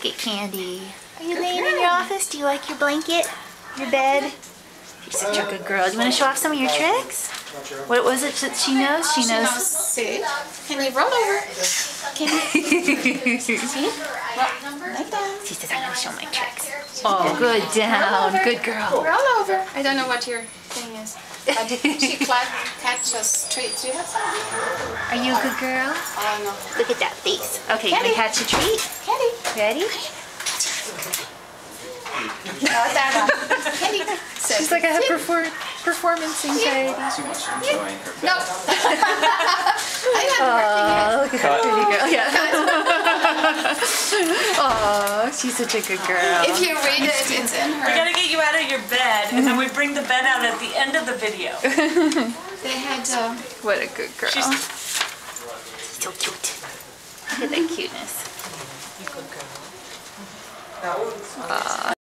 Look at Candy. Are you laying in your office? Do you like your blanket? Your bed? You're such a good girl. Do you want to show off some of your tricks? What was it that she knows? She knows. Sit. Can you roll over? Can you? See? Like that. She says, I'm going to show my tricks. Oh, good down. Good girl. Roll over. I don't know what your thing is. But she catches treats. Do you have something? Are you a good girl? Oh, no. Look at that face. Okay, you gonna catch a treat? Candy. Ready? Candy. She's like, I have performance anxiety. Too much enjoying her bed. No. Oh, look at that pretty girl. Yeah. Oh, she's such a good girl. If you read it, it's in her. We gotta get you out of your bed, and then we bring the bed out at the end of the video. They had. What a good girl. She's So cute. Look at that cuteness. you good girl.